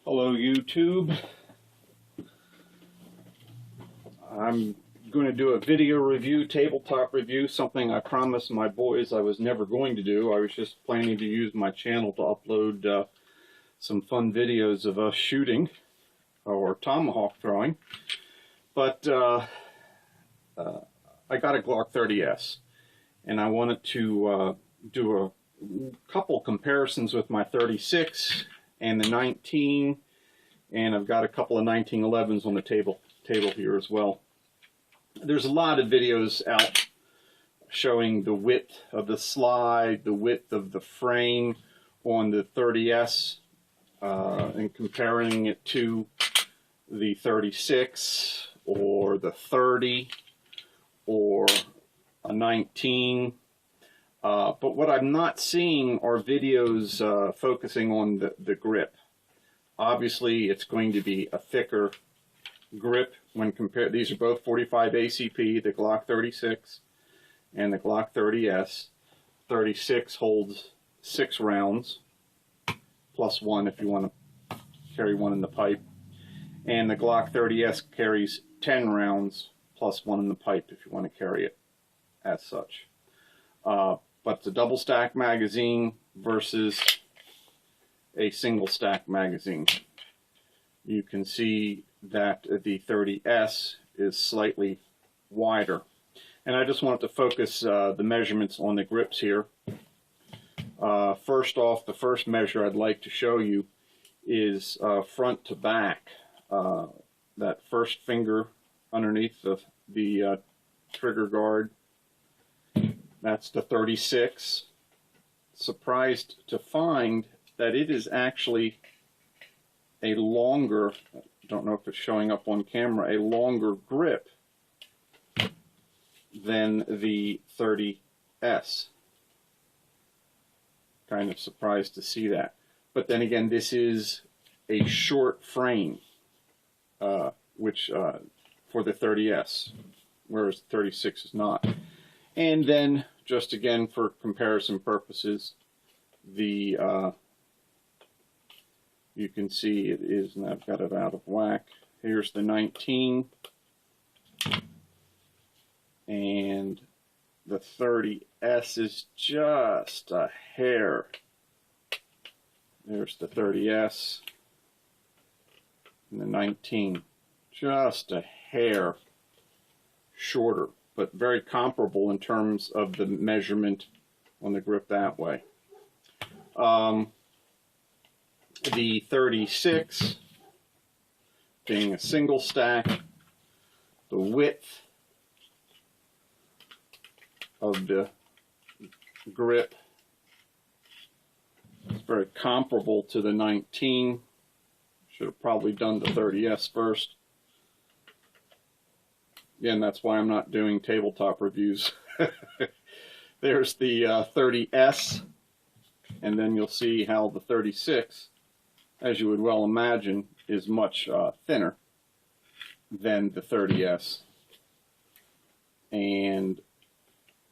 Hello YouTube. I'm going to do a video review, tabletop review, something I promised my boys I was never going to do. I was just planning to use my channel to upload some fun videos of us shooting or tomahawk throwing. But I got a Glock 30S and I wanted to do a couple comparisons with my 36 and the 19, and I've got a couple of 1911s on the table here as well. There's a lot of videos out showing the width of the slide, the width of the frame on the 30S, and comparing it to the 36 or the 30 or a 19. But what I'm not seeing are videos focusing on the grip. Obviously, it's going to be a thicker grip when compared. These are both 45 ACP, the Glock 36 and the Glock 30S. 36 holds 6 rounds, plus 1 if you want to carry one in the pipe. And the Glock 30S carries 10 rounds, plus 1 in the pipe if you want to carry it as such. But the double stack magazine versus a single stack magazine, you can see that the 30S is slightly wider. And I just wanted to focus the measurements on the grips here. First off, the first measure I'd like to show you is front to back. That first finger underneath the trigger guard. That's the 36. Surprised to find that it is actually a longer, I don't know if it's showing up on camera, a longer grip than the 30S. Kind of surprised to see that. But then again, this is a short frame, which for the 30S, whereas the 36 is not. And then, just again for comparison purposes, the you can see it is, and I've got it out of whack. Here's the 19, and the 30S is just a hair. There's the 30S, and the 19, just a hair shorter, but very comparable in terms of the measurement on the grip that way. The 36 being a single stack, the width of the grip is very comparable to the 19. Should have probably done the 30S first. Again, that's why I'm not doing tabletop reviews. There's the 30S, and then you'll see how the 36, as you would well imagine, is much thinner than the 30S. And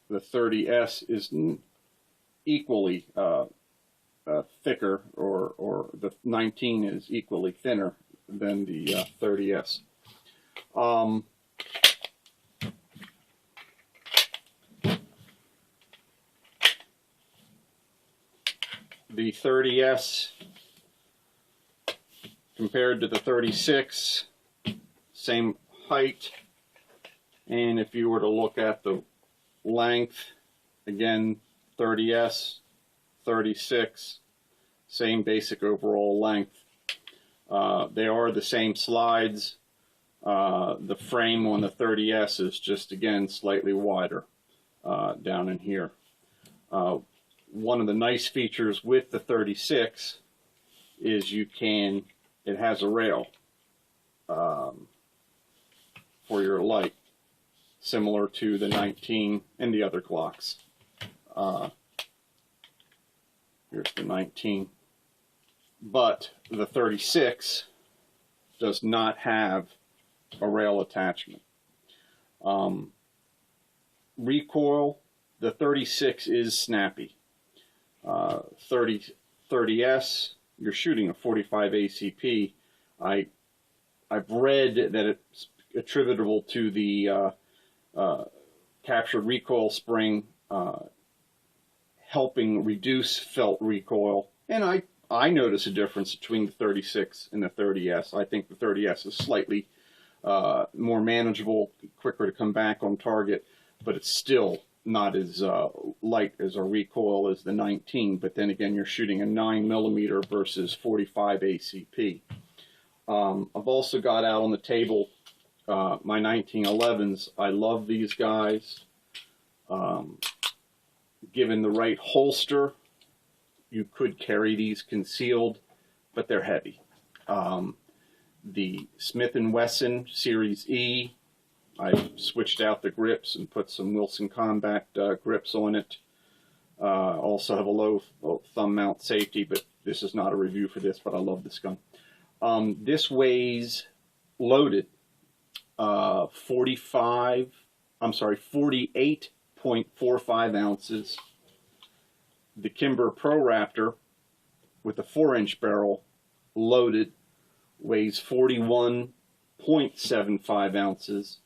the 30S is equally thicker, or the 19 is equally thinner than the 30S. The 30S compared to the 36, same height, and if you were to look at the length, again 30S, 36, same basic overall length. They are the same slides. The frame on the 30S is just, again, slightly wider down in here. One of the nice features with the 36 is it has a rail for your light, similar to the 19 and the other Glocks. Here's the 19. But the 36 does not have a rail attachment. Recoil, the 36 is snappy. 30S you're shooting a 45 ACP. I've read that it's attributable to the captured recoil spring helping reduce felt recoil, and I notice a difference between the 36 and the 30S. I think the 30S is slightly more manageable, quicker to come back on target, but it's still not as light as a recoil as the 19. But then again, you're shooting a 9mm versus 45 ACP. I've also got out on the table my 1911s. I love these guys. Given the right holster, you could carry these concealed, but they're heavy. The Smith & Wesson Series E, I switched out the grips and put some Wilson Combat grips on it. Also have a low thumb mount safety, but this is not a review for this, but I love this gun. This weighs loaded 48.45 ounces. The Kimber Pro Raptor with a 4-inch barrel loaded weighs 41.75 ounces.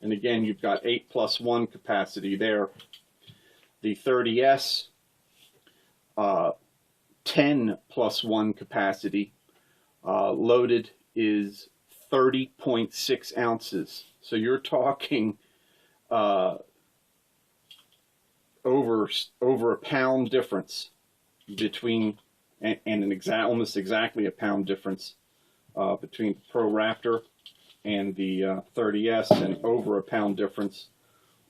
And again, you've got 8+1 capacity there. The 30S, 10+1 capacity, loaded is 30.6 ounces. So you're talking over a pound difference between, and almost exactly a pound difference between the Pro Raptor and the 30S, and over a pound difference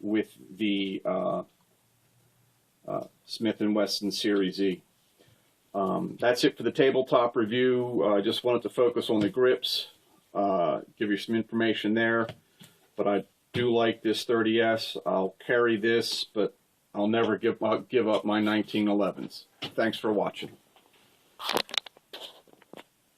with the Smith & Wesson Series E. That's it for the tabletop review. I just wanted to focus on the grips, give you some information there. But I do like this 30S. I'll carry this, but I'll never give up my 1911s. Thanks for watching.